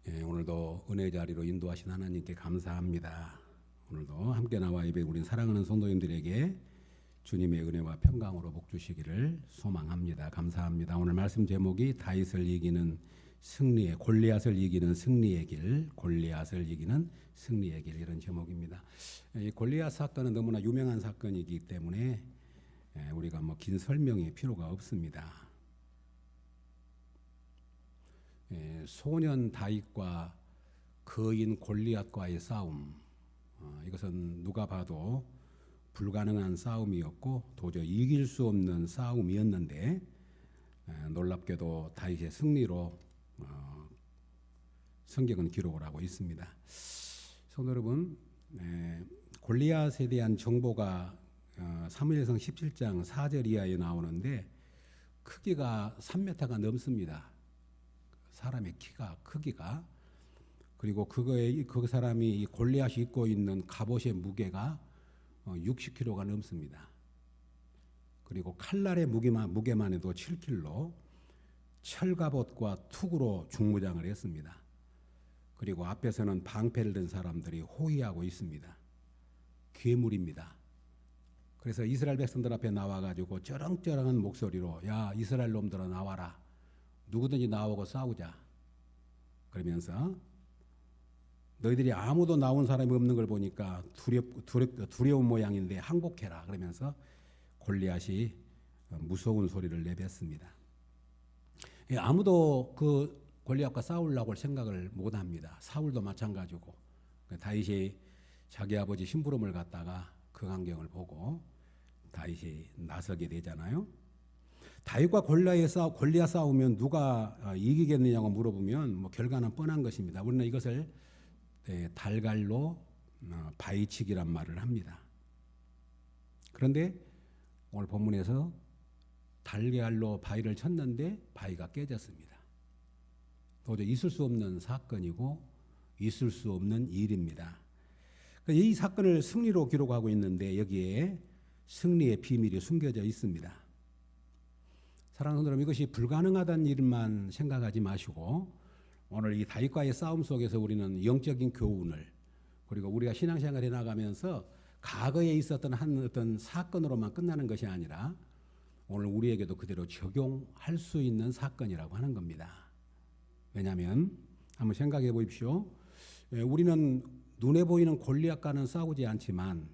오늘도 은혜 자리로 인도하신 하나님께 감사합니다. 오늘도 함께 나와 예배 우린 사랑하는 성도님들에게 주님의 은혜와 평강으로 복 주시기를 소망합니다. 감사합니다. 오늘 말씀 제목이 다윗을 이기는 승리의 골리앗을 이기는 승리의 길, 골리앗을 이기는 승리의 길 이런 제목입니다. 이 골리앗 사건은 너무나 유명한 사건이기 때문에 우리가 긴 설명이 필요가 없습니다. 소년 다윗과 거인 골리앗과의 싸움, 이것은 누가 봐도 불가능한 싸움이었고 도저히 이길 수 없는 싸움이었는데 놀랍게도 다윗의 승리로 성경은 기록을 하고 있습니다. 성도 여러분, 골리앗에 대한 정보가 사무엘상 17장 4절 이하에 나오는데 크기가 3m가 넘습니다. 사람의 크기가 그리고 그 사람이 이 골리앗이 입고 있는 갑옷의 무게가 60kg가 넘습니다. 그리고 칼날의 무게만 해도 7kg, 철갑옷과 투구로 중무장을 했습니다. 그리고 앞에서는 방패를 든 사람들이 호위하고 있습니다. 괴물입니다. 그래서 이스라엘 백성들 앞에 나와가지고 쩌렁쩌렁한 목소리로 야 이스라엘 놈들아 나와라. 누구든지 나오고 싸우자. 그러면서 너희들이 아무도 나온 사람이 없는 걸 보니까 두려운 모양인데 항복해라. 그러면서 골리앗이 무서운 소리를 내뱉습니다. 아무도 그 골리앗과 싸우려고 생각을 못합니다. 사울도 마찬가지고 다윗이 자기 아버지 심부름을 갖다가 그 광경을 보고 다윗이 나서게 되잖아요. 다윗과 골리앗 싸우면 누가 이기겠느냐고 물어보면 결과는 뻔한 것입니다. 우리는 이것을 달갈로 바위치기란 말을 합니다. 그런데 오늘 본문에서 달갈로 바위를 쳤는데 바위가 깨졌습니다. 도저히 있을 수 없는 사건이고 있을 수 없는 일입니다. 이 사건을 승리로 기록하고 있는데 여기에 승리의 비밀이 숨겨져 있습니다. 사랑하는 여러분, 이것이 불가능하다는 일만 생각하지 마시고 오늘 이 다윗과의 싸움 속에서 우리는 영적인 교훈을 그리고 우리가 신앙생활을 해나가면서 과거에 있었던 어떤 사건으로만 끝나는 것이 아니라 오늘 우리에게도 그대로 적용할 수 있는 사건이라고 하는 겁니다. 왜냐하면 한번 생각해 보십시오. 우리는 눈에 보이는 골리앗과는 싸우지 않지만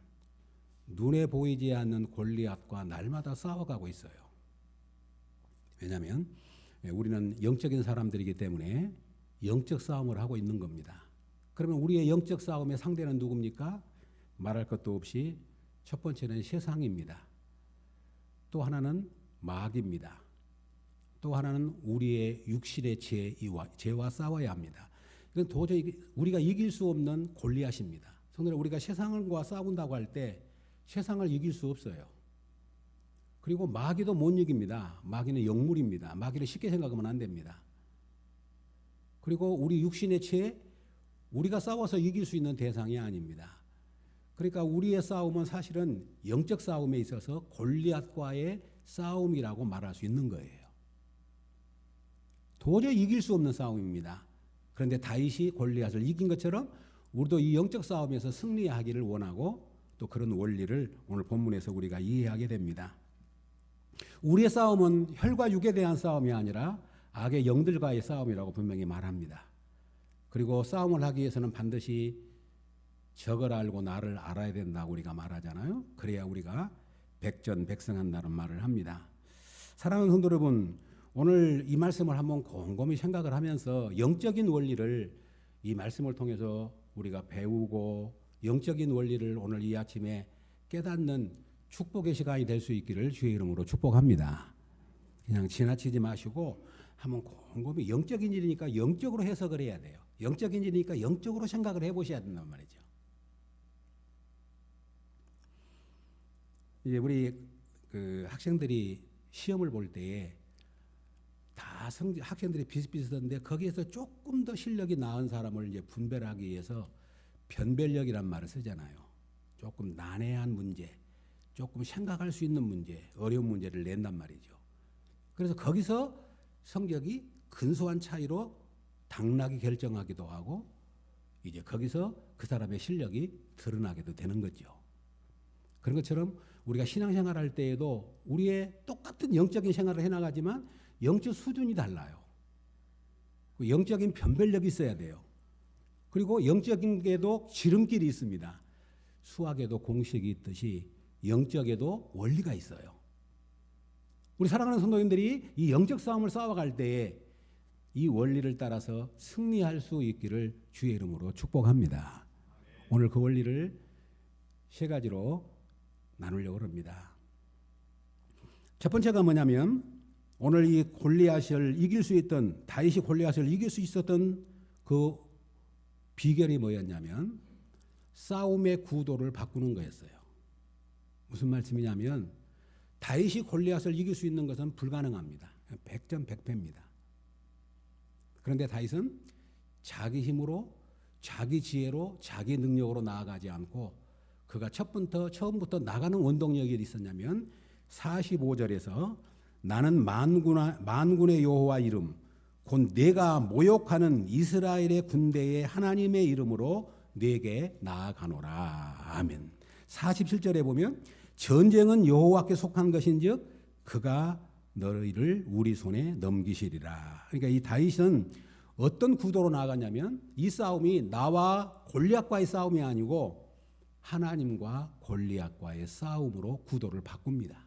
눈에 보이지 않는 골리앗과 날마다 싸워가고 있어요. 왜냐하면 우리는 영적인 사람들이기 때문에 영적 싸움을 하고 있는 겁니다. 그러면 우리의 영적 싸움의 상대는 누굽니까? 말할 것도 없이 첫 번째는 세상입니다. 또 하나는 마귀입니다. 또 하나는 우리의 육신의 죄와 싸워야 합니다. 이건 도저히 우리가 이길 수 없는 골리앗입니다. 성도님, 우리가 세상과 싸운다고 할 때 세상을 이길 수 없어요. 그리고 마귀도 못 이깁니다. 마귀는 영물입니다. 마귀를 쉽게 생각하면 안 됩니다. 그리고 우리 육신의 죄, 우리가 싸워서 이길 수 있는 대상이 아닙니다. 그러니까 우리의 싸움은 사실은 영적 싸움에 있어서 골리앗과의 싸움이라고 말할 수 있는 거예요. 도저히 이길 수 없는 싸움입니다. 그런데 다윗이 골리앗을 이긴 것처럼 우리도 이 영적 싸움에서 승리하기를 원하고 또 그런 원리를 오늘 본문에서 우리가 이해하게 됩니다. 우리의 싸움은 혈과 육에 대한 싸움이 아니라 악의 영들과의 싸움이라고 분명히 말합니다. 그리고 싸움을 하기 위해서는 반드시 적을 알고 나를 알아야 된다고 우리가 말하잖아요. 그래야 우리가 백전백승한다는 말을 합니다. 사랑하는 성도 여러분, 오늘 이 말씀을 한번 곰곰이 생각을 하면서 영적인 원리를 이 말씀을 통해서 우리가 배우고 영적인 원리를 오늘 이 아침에 깨닫는 축복의 시간이 될 수 있기를 주의 이름으로 축복합니다. 그냥 지나치지 마시고 한번 곰곰이 영적인 일이니까 영적으로 해석을 해야 돼요. 영적인 일이니까 영적으로 생각을 해보셔야 된단 말이죠. 이제 우리 학생들이 시험을 볼 때에 다 학생들이 비슷비슷한데 거기에서 조금 더 실력이 나은 사람을 이제 분별하기 위해서 변별력이란 말을 쓰잖아요. 조금 난해한 문제, 조금 생각할 수 있는 문제, 어려운 문제를 낸단 말이죠. 그래서 거기서 성적이 근소한 차이로 당락이 결정하기도 하고 이제 거기서 그 사람의 실력이 드러나게도 되는 거죠. 그런 것처럼 우리가 신앙생활 할 때에도 우리의 똑같은 영적인 생활을 해나가지만 영적 수준이 달라요. 영적인 변별력이 있어야 돼요. 그리고 영적인 게도 지름길이 있습니다. 수학에도 공식이 있듯이 영적에도 원리가 있어요. 우리 사랑하는 성도님들이 이 영적 싸움을 싸워갈 때에 이 원리를 따라서 승리할 수 있기를 주의 이름으로 축복합니다. 오늘 그 원리를 세 가지로 나누려고 합니다. 첫 번째가 뭐냐면 오늘 이 골리앗을 이길 수 있던 다윗이 골리앗을 이길 수 있었던 그 비결이 뭐였냐면 싸움의 구도를 바꾸는 거였어요. 무슨 말씀이냐면 다윗이 골리앗을 이길 수 있는 것은 불가능합니다. 백전백패입니다. 그런데 다윗은 자기 힘으로 자기 지혜로 자기 능력으로 나아가지 않고 그가 처음부터 나가는 원동력이 있었냐면 45절에서 나는 만군의 여호와 이름 곧 내가 모욕하는 이스라엘의 군대의 하나님의 이름으로 내게 나아가노라. 아멘. 47절에 보면 전쟁은 여호와께 속한 것인즉 그가 너희를 우리 손에 넘기시리라. 그러니까 이 다윗은 어떤 구도로 나아갔냐면 이 싸움이 나와 골리앗과의 싸움이 아니고 하나님과 골리앗과의 싸움으로 구도를 바꿉니다.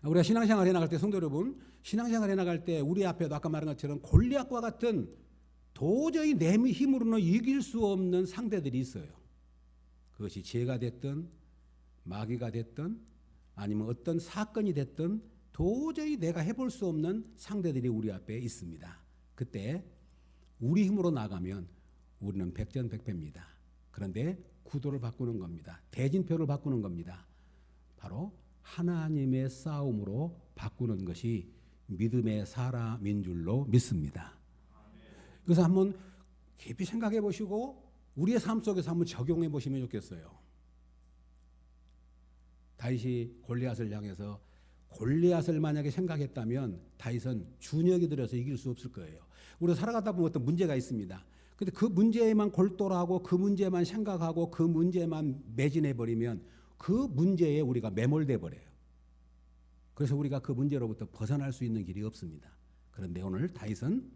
우리가 신앙생활 해나갈 때 성도 여러분, 신앙생활 해나갈 때 우리 앞에도 아까 말한 것처럼 골리앗과 같은 도저히 내 힘으로는 이길 수 없는 상대들이 있어요. 그것이 죄가 됐든 마귀가 됐든 아니면 어떤 사건이 됐든 도저히 내가 해볼 수 없는 상대들이 우리 앞에 있습니다. 그때 우리 힘으로 나가면 우리는 백전백패입니다. 그런데 구도를 바꾸는 겁니다. 대진표를 바꾸는 겁니다. 바로 하나님의 싸움으로 바꾸는 것이 믿음의 사람인 줄로 믿습니다. 그래서 한번 깊이 생각해 보시고 우리의 삶 속에서 한번 적용해 보시면 좋겠어요. 다윗이 골리앗을 향해서 골리앗을 만약에 생각했다면 다윗은 준혁이 들어서 이길 수 없을 거예요. 우리가 살아가다 보면 어떤 문제가 있습니다. 근데 그 문제에만 골똘하고 그 문제만 생각하고 그 문제만 매진해 버리면 그 문제에 우리가 매몰돼 버려요. 그래서 우리가 그 문제로부터 벗어날 수 있는 길이 없습니다. 그런데 오늘 다윗은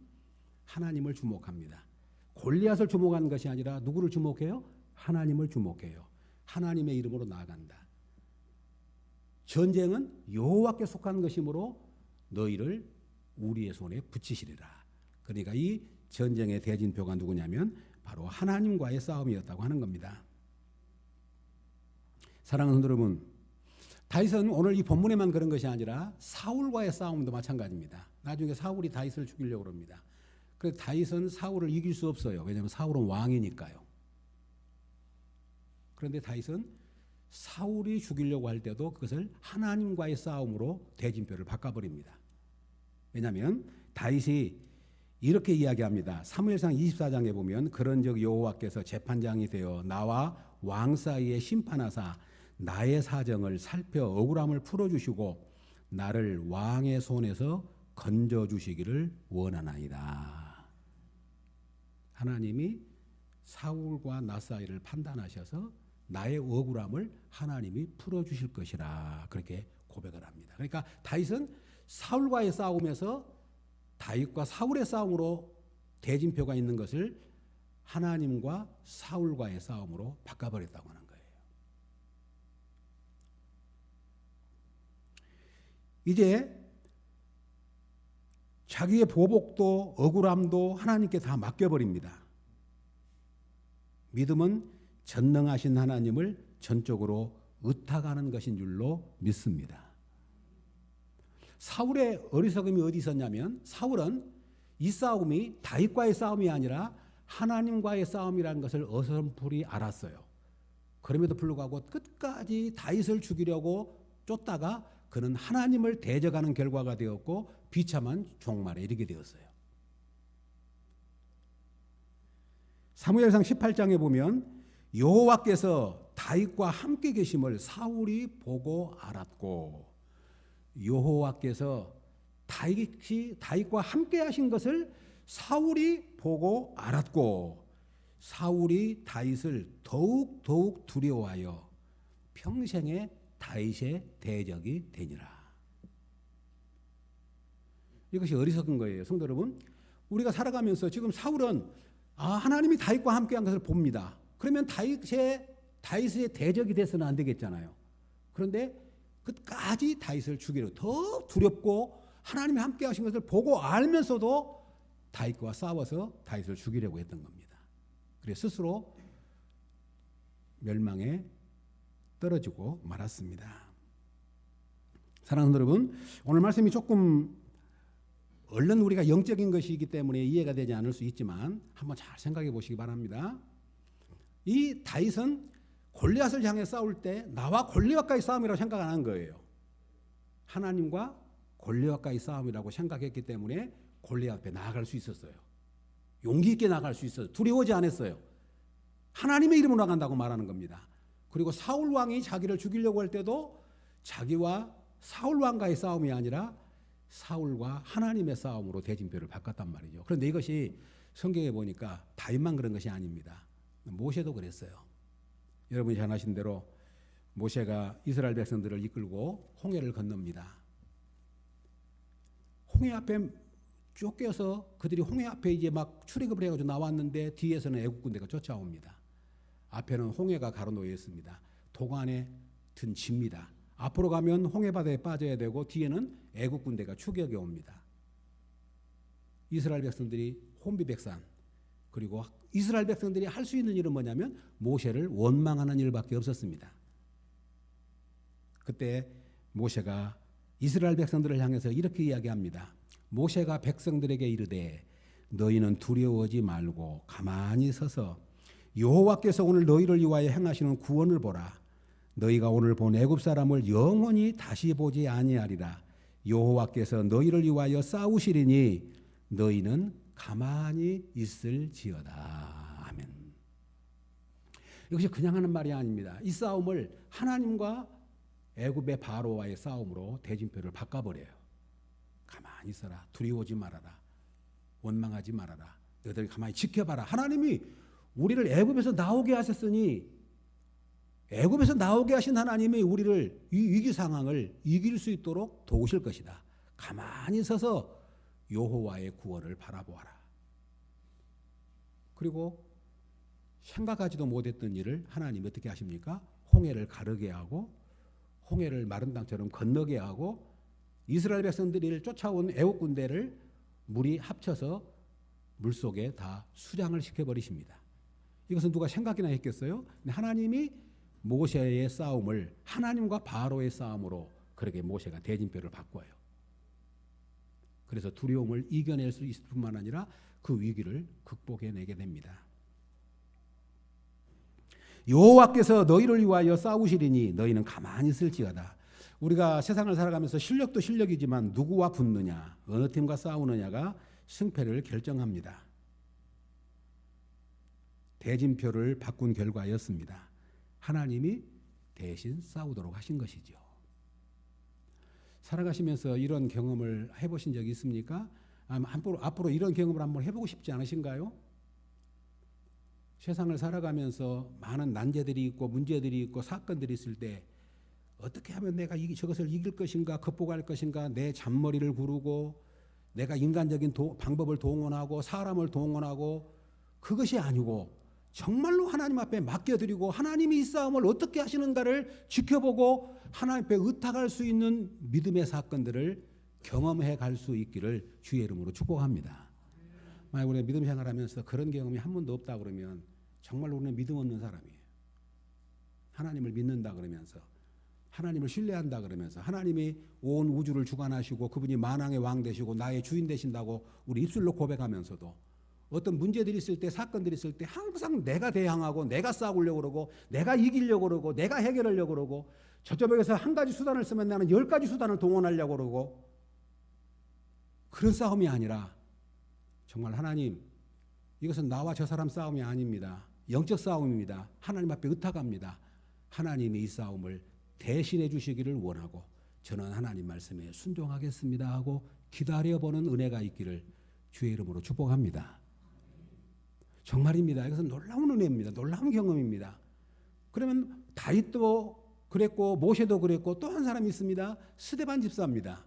하나님을 주목합니다. 골리앗을 주목하는 것이 아니라 누구를 주목해요? 하나님을 주목해요. 하나님의 이름으로 나아간다. 전쟁은 여호와께 속한 것이므로 너희를 우리의 손에 붙이시리라. 그러니까 이 전쟁의 대진표가 누구냐면 바로 하나님과의 싸움이었다고 하는 겁니다. 사랑하는 여러분, 다윗은 오늘 이 본문에만 그런 것이 아니라 사울과의 싸움도 마찬가지입니다. 나중에 사울이 다윗을 죽이려고 합니다. 그래서 다윗은 사울을 이길 수 없어요. 왜냐하면 사울은 왕이니까요. 그런데 다윗은 사울이 죽이려고 할 때도 그것을 하나님과의 싸움으로 대진표를 바꿔버립니다. 왜냐하면 다윗이 이렇게 이야기합니다. 사무엘상 24장에 보면 그런즉 여호와께서 재판장이 되어 나와 왕 사이에 심판하사 나의 사정을 살펴 억울함을 풀어주시고 나를 왕의 손에서 건져주시기를 원하나이다. 하나님이 사울과 나 사이를 판단하셔서 나의 억울함을 하나님이 풀어주실 것이라 그렇게 고백을 합니다. 그러니까 다윗은 사울과의 싸움에서 다윗과 사울의 싸움으로 대진표가 있는 것을 하나님과 사울과의 싸움으로 바꿔버렸다고 하는 거예요. 이제 자기의 보복도 억울함도 하나님께 다 맡겨버립니다. 믿음은 전능하신 하나님을 전적으로 의탁하는 것인 줄로 믿습니다. 사울의 어리석음이 어디 있었냐면 사울은 이 싸움이 다윗과의 싸움이 아니라 하나님과의 싸움이라는 것을 어설프리 알았어요. 그럼에도 불구하고 끝까지 다윗을 죽이려고 쫓다가 그는 하나님을 대적하는 결과가 되었고 비참한 종말에 이르게 되었어요. 사무엘상 18장에 보면 여호와께서 다윗과 함께 계심을 사울이 보고 알았고 여호와께서 다윗과 함께 하신 것을 사울이 보고 알았고 사울이 다윗을 더욱 두려워하여 평생에 다윗의 대적이 되니라. 이것이 어리석은 거예요. 성도 여러분, 우리가 살아가면서 지금 사울은 하나님이 다윗과 함께한 것을 봅니다. 그러면 다윗의 대적이 돼서는 안 되겠잖아요. 그런데 끝까지 다윗을 죽이려 더 두렵고 하나님이 함께하신 것을 보고 알면서도 다윗과 싸워서 다윗을 죽이려고 했던 겁니다. 그래서 스스로 멸망에 떨어지고 말았습니다. 사랑하는 여러분, 오늘 말씀이 조금 얼른 우리가 영적인 것이기 때문에 이해가 되지 않을 수 있지만 한번 잘 생각해 보시기 바랍니다. 이 다윗은 골리앗을 향해 싸울 때 나와 골리앗과의 싸움이라고 생각 안 한 거예요. 하나님과 골리앗과의 싸움이라고 생각했기 때문에 골리앗 앞에 나아갈 수 있었어요. 용기 있게 나아갈 수 있어요. 두려워하지 않았어요. 하나님의 이름으로 나간다고 말하는 겁니다. 그리고 사울 왕이 자기를 죽이려고 할 때도 자기와 사울 왕과의 싸움이 아니라 사울과 하나님의 싸움으로 대진표를 바꿨단 말이죠. 그런데 이것이 성경에 보니까 다윗만 그런 것이 아닙니다. 모세도 그랬어요. 여러분이 잘 아신 대로 모세가 이스라엘 백성들을 이끌고 홍해를 건넙니다. 홍해 앞에 쫓겨서 그들이 홍해 앞에 이제 막 출애굽을 해가지고 나왔는데 뒤에서는 애국 군대가 쫓아옵니다. 앞에는 홍해가 가로놓여 있습니다. 도관에 든 집니다. 앞으로 가면 홍해 바다에 빠져야 되고 뒤에는 애국 군대가 추격해 옵니다. 이스라엘 백성들이 혼비백산, 그리고 이스라엘 백성들이 할 수 있는 일은 뭐냐면 모세를 원망하는 일밖에 없었습니다. 그때 모세가 이스라엘 백성들을 향해서 이렇게 이야기합니다. 모세가 백성들에게 이르되 너희는 두려워하지 말고 가만히 서서 여호와께서 오늘 너희를 위하여 행하시는 구원을 보라. 너희가 오늘 본 애굽 사람을 영원히 다시 보지 아니하리라. 여호와께서 너희를 위하여 싸우시리니 너희는 가만히 있을지어다. 아멘. 이것이 그냥 하는 말이 아닙니다. 이 싸움을 하나님과 애굽의 바로와의 싸움으로 대진표를 바꿔버려요. 가만히 있어라. 두려워하지 말아라. 원망하지 말아라. 너희들 가만히 지켜봐라. 하나님이 우리를 애굽에서 나오게 하셨으니 애굽에서 나오게 하신 하나님이 우리를 이 위기 상황을 이길 수 있도록 도우실 것이다. 가만히 서서 여호와의 구원을 바라보아라. 그리고 생각하지도 못했던 일을 하나님이 어떻게 하십니까? 홍해를 가르게 하고 홍해를 마른 땅처럼 건너게 하고 이스라엘 백성들이 쫓아온 애국 군대를 물이 합쳐서 물속에 다 수장을 시켜버리십니다. 이것은 누가 생각이나 했겠어요? 하나님이 모세의 싸움을 하나님과 바로의 싸움으로 그렇게 모세가 대진표를 바꿔요. 그래서 두려움을 이겨낼 수 있을 뿐만 아니라 그 위기를 극복해내게 됩니다. 여호와께서 너희를 위하여 싸우시리니 너희는 가만히 있을지어다. 우리가 세상을 살아가면서 실력도 실력이지만 누구와 붙느냐, 어느 팀과 싸우느냐가 승패를 결정합니다. 대진표를 바꾼 결과였습니다. 하나님이 대신 싸우도록 하신 것이죠. 살아가시면서 이런 경험을 해보신 적이 있습니까? 앞으로 이런 경험을 한번 해보고 싶지 않으신가요? 세상을 살아가면서 많은 난제들이 있고 문제들이 있고 사건들이 있을 때 어떻게 하면 내가 저것을 이길 것인가, 극복할 것인가, 내 잔머리를 구르고 내가 인간적인 방법을 동원하고 사람을 동원하고 그것이 아니고 정말로 하나님 앞에 맡겨드리고 하나님이 이 싸움을 어떻게 하시는가를 지켜보고 하나님 앞에 의탁할 수 있는 믿음의 사건들을 경험해 갈 수 있기를 주의 이름으로 축복합니다. 만약 우리가 믿음 생활하면서 그런 경험이 한 번도 없다 그러면 정말 우리는 믿음 없는 사람이에요. 하나님을 믿는다 그러면서 하나님을 신뢰한다 그러면서 하나님이 온 우주를 주관하시고 그분이 만왕의 왕 되시고 나의 주인 되신다고 우리 입술로 고백하면서도 어떤 문제들이 있을 때 사건들이 있을 때 항상 내가 대항하고 내가 싸우려고 그러고 내가 이기려고 그러고 내가 해결하려고 그러고 저쪽에서 한 가지 수단을 쓰면 나는 10가지 수단을 동원하려고 그러고 그런 싸움이 아니라 정말 하나님 이것은 나와 저 사람 싸움이 아닙니다. 영적 싸움입니다. 하나님 앞에 의탁합니다. 하나님이 이 싸움을 대신해 주시기를 원하고 저는 하나님 말씀에 순종하겠습니다 하고 기다려보는 은혜가 있기를 주의 이름으로 축복합니다. 정말입니다. 이것은 놀라운 은혜입니다. 놀라운 경험입니다. 그러면 다윗도 그랬고 모세도 그랬고 또 한 사람이 있습니다. 스데반 집사입니다.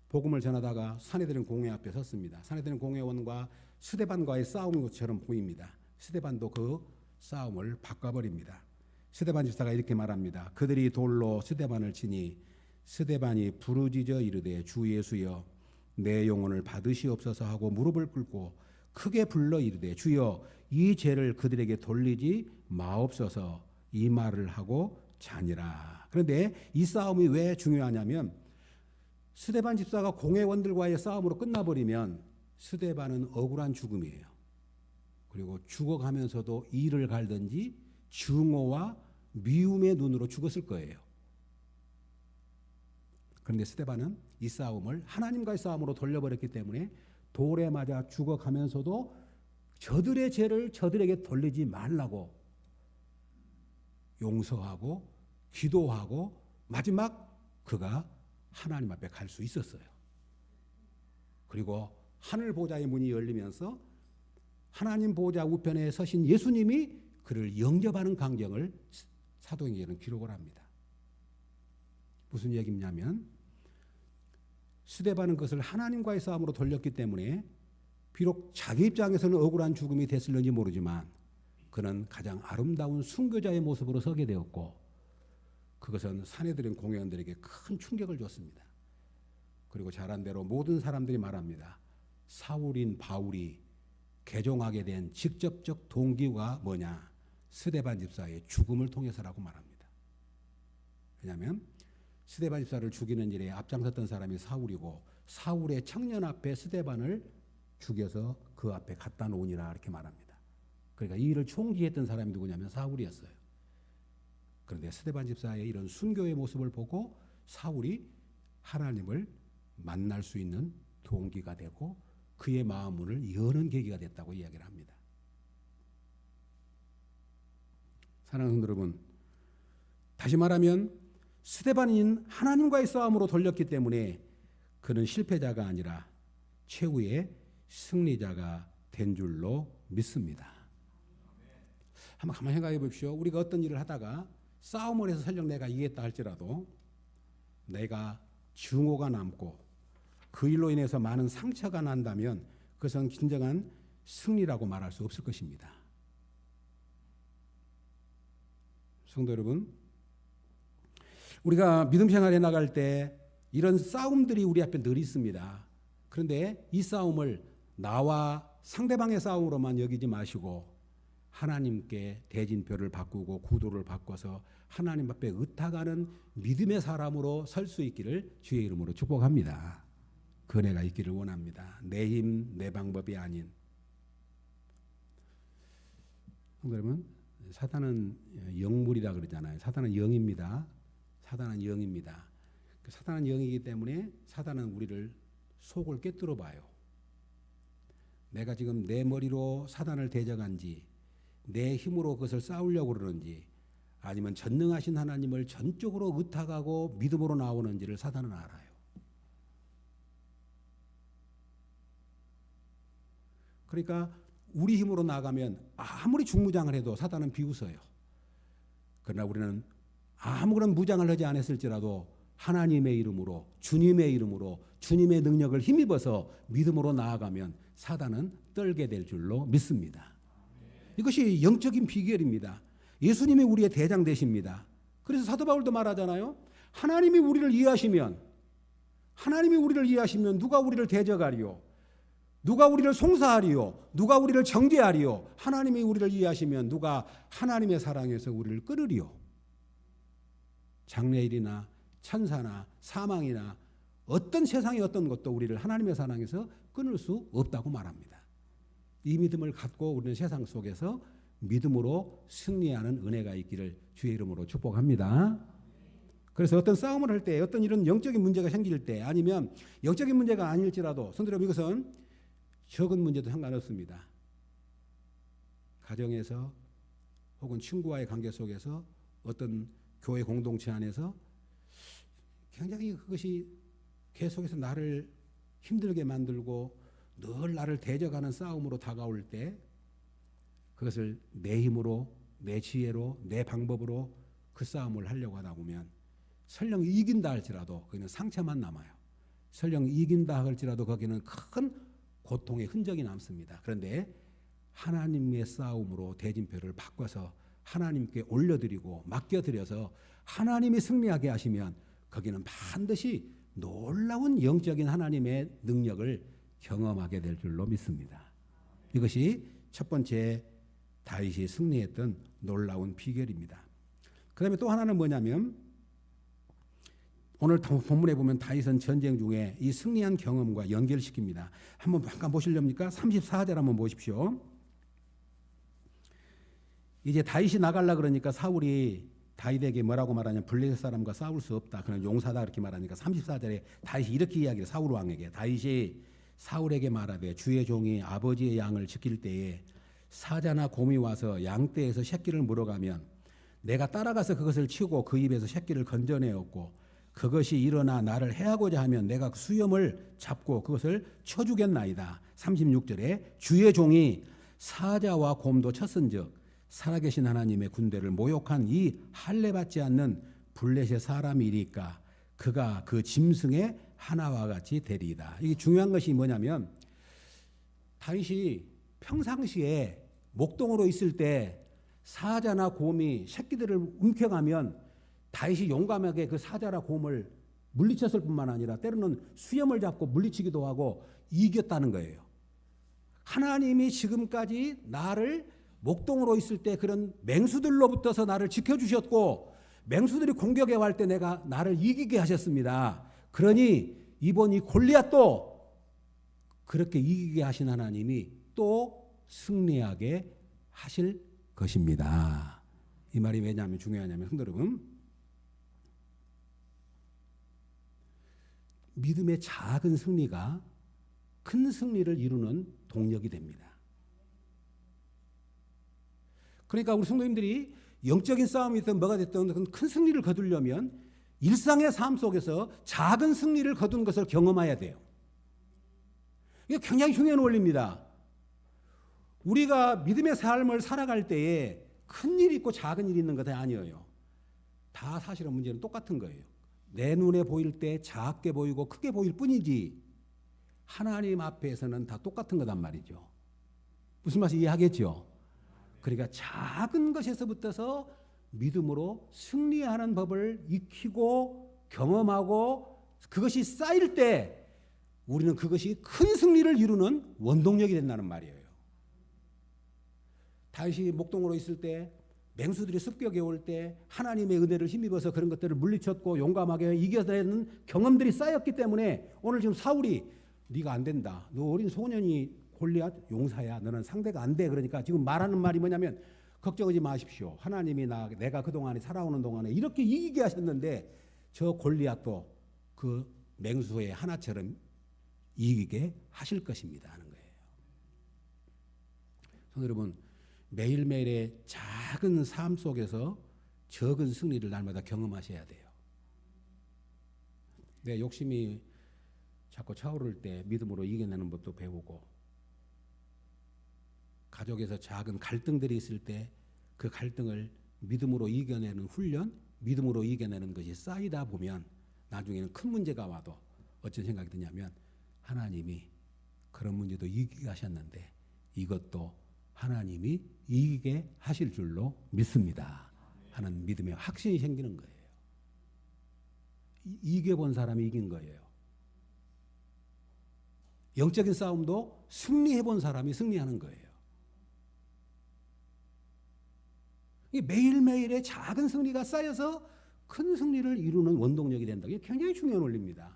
복음을 전하다가 사내들은 공회 앞에 섰습니다. 사내들은 공회원과 스데반과의 싸움인 것처럼 보입니다. 스데반도 그 싸움을 바꿔버립니다. 스데반 집사가 이렇게 말합니다. 그들이 돌로 스데반을 치니 스데반이 부르짖어 이르되 주 예수여 내 영혼을 받으시옵소서 하고 무릎을 꿇고 크게 불러 이르되 주여 이 죄를 그들에게 돌리지 마옵소서 이 말을 하고 자니라. 그런데 이 싸움이 왜 중요하냐면 스데반 집사가 공회원들과의 싸움으로 끝나버리면 스데반은 억울한 죽음이에요. 그리고 죽어가면서도 이를 갈든지 증오와 미움의 눈으로 죽었을 거예요. 그런데 스데반은 이 싸움을 하나님과의 싸움으로 돌려버렸기 때문에 돌에 맞아 죽어가면서도 저들의 죄를 저들에게 돌리지 말라고 용서하고 기도하고 마지막 그가 하나님 앞에 갈 수 있었어요. 그리고 하늘 보좌의 문이 열리면서 하나님 보좌 우편에 서신 예수님이 그를 영접하는 광경을 사도행전은 기록을 합니다. 무슨 얘기냐면 스데반은 그것을 하나님과의 싸움으로 돌렸기 때문에 비록 자기 입장에서는 억울한 죽음이 됐을는지 모르지만 그는 가장 아름다운 순교자의 모습으로 서게 되었고 그것은 사내들인 공회원들에게 큰 충격을 줬습니다. 그리고 잘한 대로 모든 사람들이 말합니다. 사울인 바울이 개종하게 된 직접적 동기가 뭐냐? 스데반 집사의 죽음을 통해서라고 말합니다. 왜냐하면 스데반 집사를 죽이는 일에 앞장섰던 사람이 사울이고 사울의 청년 앞에 스데반을 죽여서 그 앞에 갖다 놓으니라 이렇게 말합니다. 그러니까 이 일을 총지했던 사람이 누구냐면 사울이었어요. 그런데 스데반 집사의 이런 순교의 모습을 보고 사울이 하나님을 만날 수 있는 동기가 되고 그의 마음문을 여는 계기가 됐다고 이야기를 합니다. 사랑하는 성도 여러분, 다시 말하면 스데반은 하나님과의 싸움으로 돌렸기 때문에 그는 실패자가 아니라 최후의 승리자가 된 줄로 믿습니다. 한번 가만히 생각해 보십시오. 우리가 어떤 일을 하다가 싸움을 해서 설령 내가 이겼다 할지라도 내가 증오가 남고 그 일로 인해서 많은 상처가 난다면 그것은 진정한 승리라고 말할 수 없을 것입니다. 성도 여러분, 우리가 믿음 생활에 나갈 때 이런 싸움들이 우리 앞에 늘 있습니다. 그런데 이 싸움을 나와 상대방의 싸움으로만 여기지 마시고 하나님께 대진표를 바꾸고 구도를 바꿔서 하나님 앞에 의탁하는 믿음의 사람으로 설 수 있기를 주의 이름으로 축복합니다. 그 은혜가 있기를 원합니다. 내 힘, 내 방법이 아닌. 여러분, 사탄은 영물이라 그러잖아요. 사탄은 영입니다. 사탄은 영입니다. 사탄은 영이기 때문에 사탄은 우리를 속을 꿰뚫어 봐요. 내가 지금 내 머리로 사탄을 대적한지 내 힘으로 그것을 싸우려고 그러는지 아니면 전능하신 하나님을 전적으로 의탁하고 믿음으로 나오는지를 사탄은 알아요. 그러니까 우리 힘으로 나가면 아무리 중무장을 해도 사탄은 비웃어요. 그러나 우리는 아무런 무장을 하지 않았을지라도 하나님의 이름으로 주님의 이름으로 주님의 능력을 힘입어서 믿음으로 나아가면 사탄은 떨게 될 줄로 믿습니다. 이것이 영적인 비결입니다. 예수님이 우리의 대장 되십니다. 그래서 사도 바울도 말하잖아요. 하나님이 우리를 이해하시면 누가 우리를 대적하리요? 누가 우리를 송사하리요? 누가 우리를 정죄하리요? 하나님이 우리를 이해하시면 누가 하나님의 사랑에서 우리를 끊으리요? 장래일이나 천사나 사망이나 어떤 세상의 어떤 것도 우리를 하나님의 사랑에서 끊을 수 없다고 말합니다. 이 믿음을 갖고 우리는 세상 속에서 믿음으로 승리하는 은혜가 있기를 주의 이름으로 축복합니다. 그래서 어떤 싸움을 할 때 어떤 이런 영적인 문제가 생길 때 아니면 영적인 문제가 아닐지라도 성도 여러분 이것은 적은 문제도 상관없습니다. 가정에서 혹은 친구와의 관계 속에서 어떤 교회 공동체 안에서 굉장히 그것이 계속해서 나를 힘들게 만들고 늘 나를 대적하는 싸움으로 다가올 때 그것을 내 힘으로, 내 지혜로, 내 방법으로 그 싸움을 하려고 하다 보면 설령 이긴다 할지라도 거기는 상처만 남아요. 설령 이긴다 할지라도 거기는 큰 고통의 흔적이 남습니다. 그런데 하나님의 싸움으로 대진표를 바꿔서 하나님께 올려드리고 맡겨드려서 하나님이 승리하게 하시면 거기는 반드시 놀라운 영적인 하나님의 능력을 경험하게 될 줄로 믿습니다. 이것이 첫 번째 다윗이 승리했던 놀라운 비결입니다. 그 다음에 또 하나는 뭐냐면 오늘 본문에 보면 다윗은 전쟁 중에 이 승리한 경험과 연결시킵니다. 한번 잠깐 보시렵니까? 34절 한번 보십시오. 이제 다윗이 나가려고 그러니까 사울이 다윗에게 뭐라고 말하냐면 블레셋 사람과 싸울 수 없다. 그는 용사다 그렇게 말하니까 34절에 다윗이 이렇게 이야기해요. 사울 왕에게. 다윗이 사울에게 말하되 주의 종이 아버지의 양을 지킬 때에 사자나 곰이 와서 양떼에서 새끼를 물어가면 내가 따라가서 그것을 치고 그 입에서 새끼를 건져내었고 그것이 일어나 나를 해하고자 하면 내가 그 수염을 잡고 그것을 쳐주겠나이다. 36절에 주의 종이 사자와 곰도 쳤은즉 살아계신 하나님의 군대를 모욕한 이 할례받지 않는 블레셋 사람이리까 그가 그 짐승의 하나와 같이 되리이다. 이게 중요한 것이 뭐냐면 다윗이 평상시에 목동으로 있을 때 사자나 곰이 새끼들을 움켜가면 다윗이 용감하게 그 사자나 곰을 물리쳤을 뿐만 아니라 때로는 수염을 잡고 물리치기도 하고 이겼다는 거예요. 하나님이 지금까지 나를 목동으로 있을 때 그런 맹수들로부터서 나를 지켜주셨고 맹수들이 공격해 올 때 내가 나를 이기게 하셨습니다. 그러니 이번 이 골리앗도 그렇게 이기게 하신 하나님이 또 승리하게 하실 것입니다. 이 말이 왜냐하면 중요하냐면 성도 여러분 믿음의 작은 승리가 큰 승리를 이루는 동력이 됩니다. 그러니까 우리 성도님들이 영적인 싸움이 있든 뭐가 됐든 큰 승리를 거두려면 일상의 삶 속에서 작은 승리를 거둔 것을 경험해야 돼요. 이게 굉장히 중요한 원리입니다. 우리가 믿음의 삶을 살아갈 때에 큰 일이 있고 작은 일이 있는 것이 아니에요. 다 사실은 문제는 똑같은 거예요. 내 눈에 보일 때 작게 보이고 크게 보일 뿐이지 하나님 앞에서는 다 똑같은 거단 말이죠. 무슨 말인지 이해하겠죠? 그러니까 작은 것에서부터서 믿음으로 승리하는 법을 익히고 경험하고 그것이 쌓일 때 우리는 그것이 큰 승리를 이루는 원동력이 된다는 말이에요. 다윗이 목동으로 있을 때 맹수들이 습격해 올 때 하나님의 은혜를 힘입어서 그런 것들을 물리쳤고 용감하게 이겨내는 경험들이 쌓였기 때문에 오늘 지금 사울이 네가 안 된다. 너 어린 소년이 골리앗 용사야. 너는 상대가 안 돼. 그러니까 지금 말하는 말이 뭐냐면 걱정하지 마십시오. 하나님이 내가 그동안에 살아오는 동안에 이렇게 이기게 하셨는데 저 골리앗도 그 맹수의 하나처럼 이기게 하실 것입니다 하는 거예요. 성도 여러분 매일매일의 작은 삶 속에서 적은 승리를 날마다 경험하셔야 돼요. 내 욕심이 자꾸 차오를 때 믿음으로 이겨내는 법도 배우고 가족에서 작은 갈등들이 있을 때 그 갈등을 믿음으로 이겨내는 훈련, 믿음으로 이겨내는 것이 쌓이다 보면 나중에는 큰 문제가 와도 어떤 생각이 드냐면 하나님이 그런 문제도 이기게 하셨는데 이것도 하나님이 이기게 하실 줄로 믿습니다 하는 믿음의 확신이 생기는 거예요. 이겨본 사람이 이긴 거예요. 영적인 싸움도 승리해본 사람이 승리하는 거예요. 매일매일의 작은 승리가 쌓여서 큰 승리를 이루는 원동력이 된다. 이게 굉장히 중요한 원리입니다.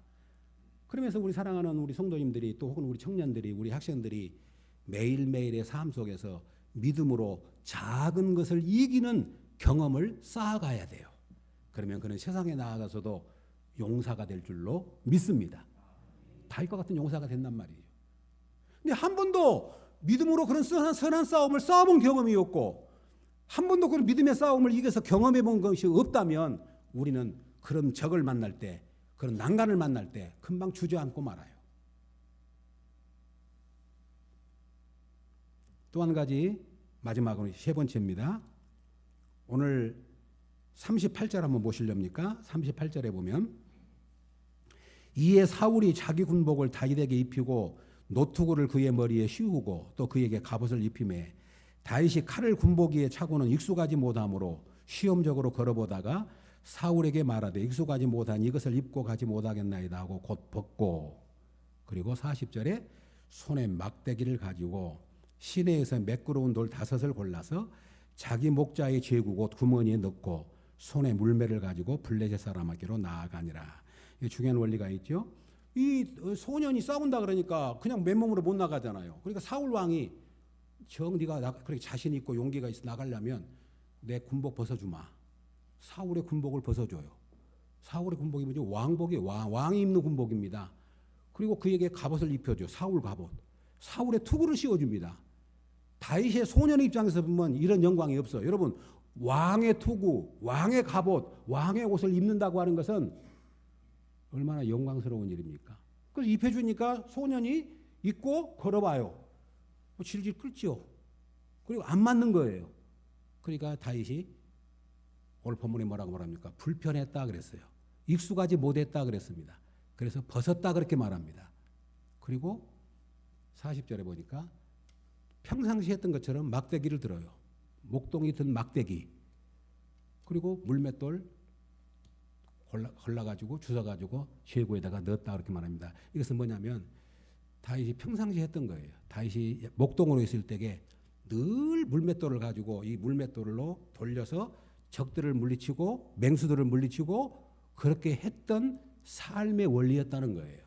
그러면서 우리 사랑하는 우리 성도님들이 또 혹은 우리 청년들이 우리 학생들이 매일매일의 삶 속에서 믿음으로 작은 것을 이기는 경험을 쌓아가야 돼요. 그러면 그는 세상에 나아가서도 용사가 될 줄로 믿습니다. 다윗과 같은 용사가 된단 말이에요. 근데 한 번도 믿음으로 그런 선한 싸움을 싸워본 경험이 없고 한 번도 그런 믿음의 싸움을 이겨서 경험해 본 것이 없다면 우리는 그런 적을 만날 때 그런 난간을 만날 때 금방 주저앉고 말아요. 또 한 가지 마지막으로 세 번째입니다. 오늘 38절 한번 보시렵니까? 38절에 보면 이에 사울이 자기 군복을 다윗에게 입히고 노투구를 그의 머리에 씌우고 또 그에게 갑옷을 입히매 다윗이 칼을 군복 위에 차고는 익숙하지 못하므로 시험적으로 걸어보다가 사울에게 말하되 익숙하지 못한 이것을 입고 가지 못하겠나이다 하고 곧 벗고 그리고 40절에 손에 막대기를 가지고 시내에서 매끄러운 돌 5을 골라서 자기 목자의 제구 옷 구머니에 넣고 손에 물매를 가지고 블레셋 사람에게로 나아가니라. 중요한 원리가 있죠. 이 소년이 싸운다 그러니까 그냥 맨몸으로 못 나가잖아요. 그러니까 사울 왕이 네가 그렇게 자신 있고 용기가 있어 나가려면 내 군복 벗어주마. 사울의 군복을 벗어줘요. 사울의 군복이 뭐죠? 왕복이에요. 왕이 입는 군복입니다. 그리고 그에게 갑옷을 입혀줘. 사울 갑옷. 사울의 투구를 씌워줍니다. 다윗의 소년의 입장에서 보면 이런 영광이 없어요. 여러분 왕의 투구, 왕의 갑옷, 왕의 옷을 입는다고 하는 것은 얼마나 영광스러운 일입니까? 그래서 입혀주니까 소년이 입고 걸어봐요. 질질 끌죠. 그리고 안 맞는 거예요. 그러니까 다윗이 오늘 본문에 뭐라고 말합니까? 불편했다 그랬어요. 익숙하지 못했다 그랬습니다. 그래서 벗었다 그렇게 말합니다. 그리고 40절에 보니까 평상시 했던 것처럼 막대기를 들어요. 목동이 든 막대기. 그리고 물맷돌 골라가지고 주워가지고 제구에다가 넣었다 그렇게 말합니다. 이것은 뭐냐면 다윗이 평상시 했던 거예요. 다윗이 목동으로 있을 때에 늘 물맷돌을 가지고 이 물맷돌로 돌려서 적들을 물리치고 맹수들을 물리치고 그렇게 했던 삶의 원리였다는 거예요.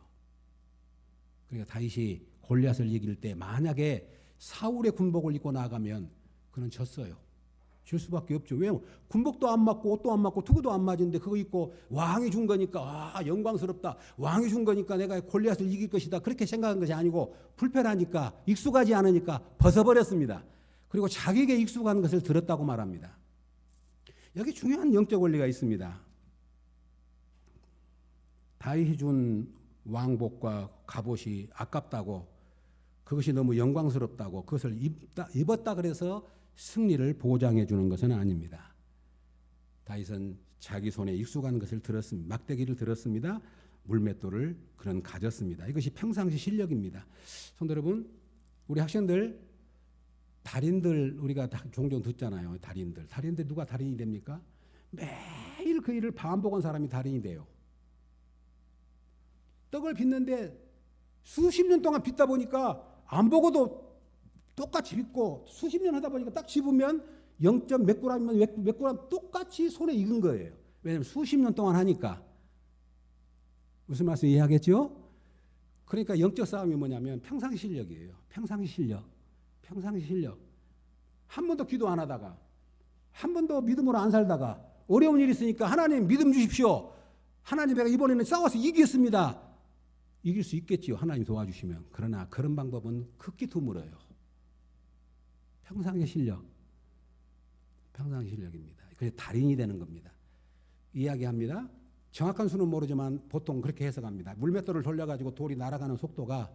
그러니까 다윗이 골리앗을 이길 때 만약에 사울의 군복을 입고 나가면 그는 졌어요. 질 수밖에 없죠. 왜냐면 군복도 안 맞고 옷도 안 맞고 투구도 안 맞은데 그거 입고 왕이 준 거니까 영광스럽다. 왕이 준 거니까 내가 골리앗을 이길 것이다. 그렇게 생각한 것이 아니고 불편하니까 익숙하지 않으니까 벗어버렸습니다. 그리고 자기에게 익숙한 것을 들었다고 말합니다. 여기 중요한 영적 원리가 있습니다. 다윗이 준 왕복과 갑옷이 아깝다고 그것이 너무 영광스럽다고 그것을 입었다 그래서 승리를 보장해 주는 것은 아닙니다. 다윗은 자기 손에 익숙한 것을 들었습니다. 막대기를 들었습니다. 물맷돌을 그는 가졌습니다. 이것이 평상시 실력입니다. 성도 여러분, 우리 학생들 달인들 우리가 종종 듣잖아요. 달인들 누가 달인이 됩니까? 매일 그 일을 반복한 사람이 달인이 돼요. 떡을 빚는데 수십 년 동안 빚다 보니까 안 보고도 똑같이 빚고 수십 년 하다 보니까 딱 집으면 0. 몇 g이면 몇 g 똑같이 손에 익은 거예요. 왜냐하면 수십 년 동안 하니까. 무슨 말씀 이해하겠죠? 그러니까 영적 싸움이 뭐냐면 평상시 실력이에요. 평상시 실력. 한 번도 기도 안 하다가 한 번도 믿음으로 안 살다가 어려운 일이 있으니까 하나님 믿음 주십시오. 하나님 내가 이번에는 싸워서 이기겠습니다. 이길 수 있겠지요. 하나님 도와주시면. 그러나 그런 방법은 극히 드물어요. 평상시 실력입니다. 그래서 달인이 되는 겁니다. 이야기합니다. 정확한 수는 모르지만 보통 그렇게 해석합니다. 물맷돌을 돌려가지고 돌이 날아가는 속도가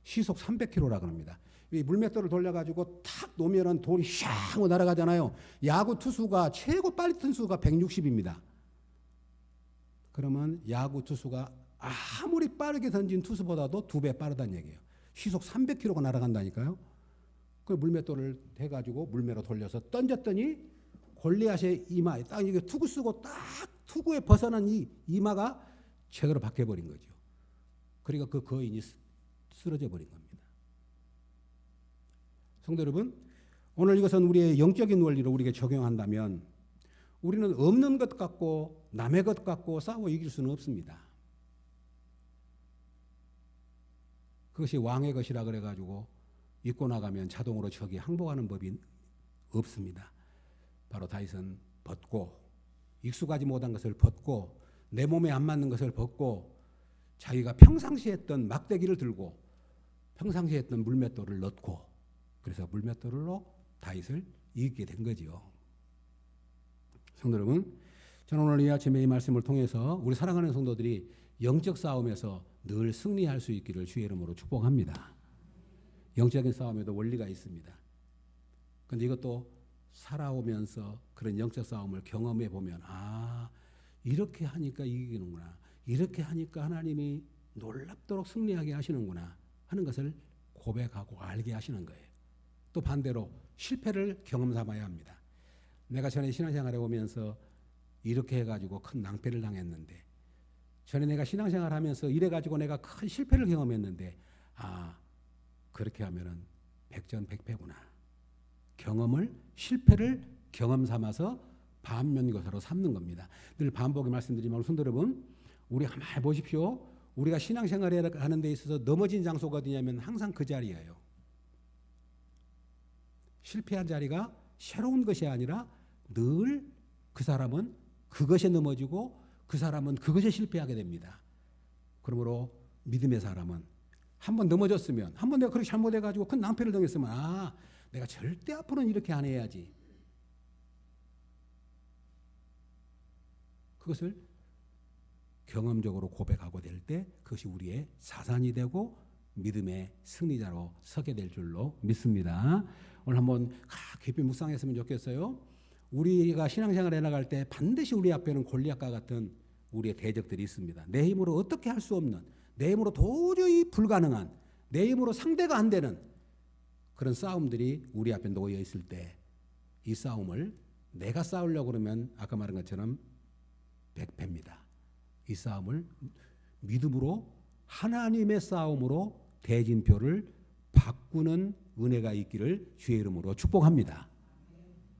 시속 300km라 그럽니다. 이 물맷돌을 돌려가지고 탁 놓으면 돌이 샥 하고 날아가잖아요. 야구 투수가 최고 빨리 튼 수가 160입니다. 그러면 야구 투수가 아무리 빠르게 던진 투수보다도 2배 빠르다는 얘기예요. 시속 300km가 날아간다니까요. 그 물맷돌을 해가지고 물매로 돌려서 던졌더니 골리앗의 이마에 딱 이게 투구 쓰고 딱 투구에 벗어난 이 이마가 제대로 박혀버린 거죠. 그러니까 그 거인이 쓰러져 버린 겁니다. 성도 여러분, 오늘 이것은 우리의 영적인 원리로 우리에게 적용한다면 우리는 없는 것 같고 남의 것 같고 싸워 이길 수는 없습니다. 그것이 왕의 것이라 그래가지고 입고 나가면 자동으로 적이 항복하는 법이 없습니다. 바로 다윗은 벗고 익숙하지 못한 것을 벗고 내 몸에 안 맞는 것을 벗고 자기가 평상시 했던 막대기를 들고 평상시 했던 물맷돌을 넣고 그래서 물맷돌로 다윗을 이기게 된 거지요. 성도 여러분, 저는 오늘 이 아침에 이 말씀을 통해서 우리 사랑하는 성도들이 영적 싸움에서 늘 승리할 수 있기를 주의 이름으로 축복합니다. 영적인 싸움에도 원리가 있습니다. 근데 이것도 살아오면서 그런 영적 싸움을 경험해 보면 이렇게 하니까 이기는구나. 이렇게 하니까 하나님이 놀랍도록 승리하게 하시는구나 하는 것을 고백하고 알게 하시는 거예요. 또 반대로 실패를 경험 삼아야 합니다. 내가 전에 신앙생활에 오면서 이렇게 해가지고 큰 낭패를 당했는데, 전에 내가 신앙생활 하면서 이래가지고 내가 큰 실패를 경험했는데, 그렇게 하면은 백전백패구나. 실패를 경험 삼아서 반면교사로 삼는 겁니다. 늘 반복에 말씀드리지만 성도 여러분, 우리 한번 해보십시오. 우리가 신앙생활을 하는 데 있어서 넘어진 장소가 어디냐면 항상 그 자리예요. 실패한 자리가 새로운 것이 아니라 늘 그 사람은 그것에 넘어지고 그 사람은 그것에 실패하게 됩니다. 그러므로 믿음의 사람은 한번 넘어졌으면, 한번 내가 그렇게 잘못해가지고 큰 낭패를 당했으면 내가 절대 앞으로는 이렇게 안 해야지. 그것을 경험적으로 고백하고 될 때 그것이 우리의 자산이 되고 믿음의 승리자로 서게 될 줄로 믿습니다. 오늘 한번 깊이 묵상했으면 좋겠어요. 우리가 신앙생활을 해나갈 때 반드시 우리 앞에는 골리앗과 같은 우리의 대적들이 있습니다. 내 힘으로 어떻게 할 수 없는, 내 힘으로 도저히 불가능한, 내 힘으로 상대가 안 되는 그런 싸움들이 우리 앞에 놓여 있을 때 이 싸움을 내가 싸우려고 그러면 아까 말한 것처럼 백패입니다. 이 싸움을 믿음으로 하나님의 싸움으로 대진표를 바꾸는 은혜가 있기를 주의 이름으로 축복합니다.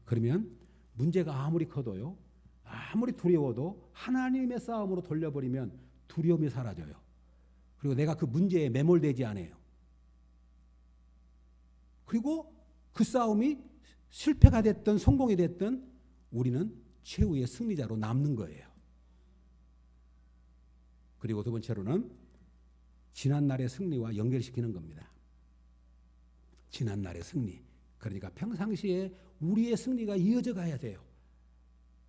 그러면 문제가 아무리 커도요, 아무리 두려워도 하나님의 싸움으로 돌려버리면 두려움이 사라져요. 그리고 내가 그 문제에 매몰되지 않아요. 그리고 그 싸움이 실패가 됐든 성공이 됐든 우리는 최후의 승리자로 남는 거예요. 그리고 두 번째로는 지난날의 승리와 연결시키는 겁니다. 지난날의 승리. 그러니까 평상시에 우리의 승리가 이어져 가야 돼요.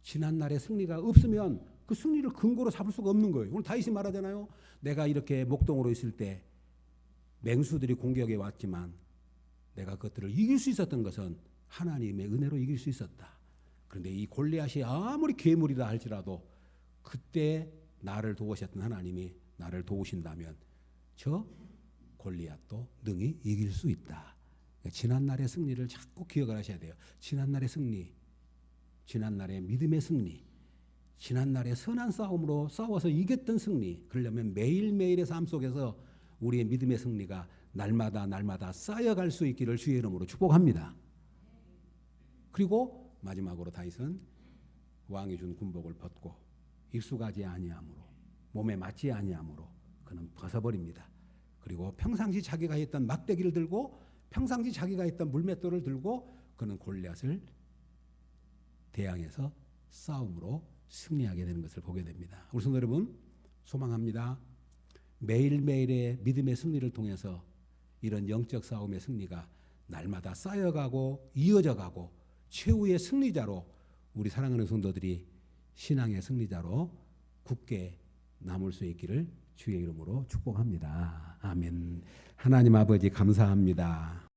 지난날의 승리가 없으면 그 승리를 근거로 잡을 수가 없는 거예요. 오늘 다윗이 말하잖아요. 내가 이렇게 목동으로 있을 때 맹수들이 공격해 왔지만 내가 그것들을 이길 수 있었던 것은 하나님의 은혜로 이길 수 있었다. 그런데 이 골리앗이 아무리 괴물이다 할지라도 그때 나를 도우셨던 하나님이 나를 도우신다면 저 골리앗도 능히 이길 수 있다. 지난날의 승리를 자꾸 기억을 하셔야 돼요. 지난날의 승리, 지난날의 믿음의 승리, 지난날의 선한 싸움으로 싸워서 이겼던 승리. 그러려면 매일매일의 삶 속에서 우리의 믿음의 승리가 날마다 쌓여갈 수 있기를 주의 이름으로 축복합니다. 그리고 마지막으로 다윗은 왕이 준 군복을 벗고 익숙하지 아니함으로, 몸에 맞지 아니함으로 그는 벗어버립니다. 그리고 평상시 자기가 했던 막대기를 들고 평상시 자기가 했던 물맷돌을 들고 그는 골리앗을 대항해서 싸움으로 승리하게 되는 것을 보게 됩니다. 우리 성도 여러분, 소망합니다. 매일매일의 믿음의 승리를 통해서 이런 영적 싸움의 승리가 날마다 쌓여가고 이어져가고 최후의 승리자로 우리 사랑하는 성도들이 신앙의 승리자로 굳게 남을 수 있기를 주의 이름으로 축복합니다. 아멘. 하나님 아버지 감사합니다.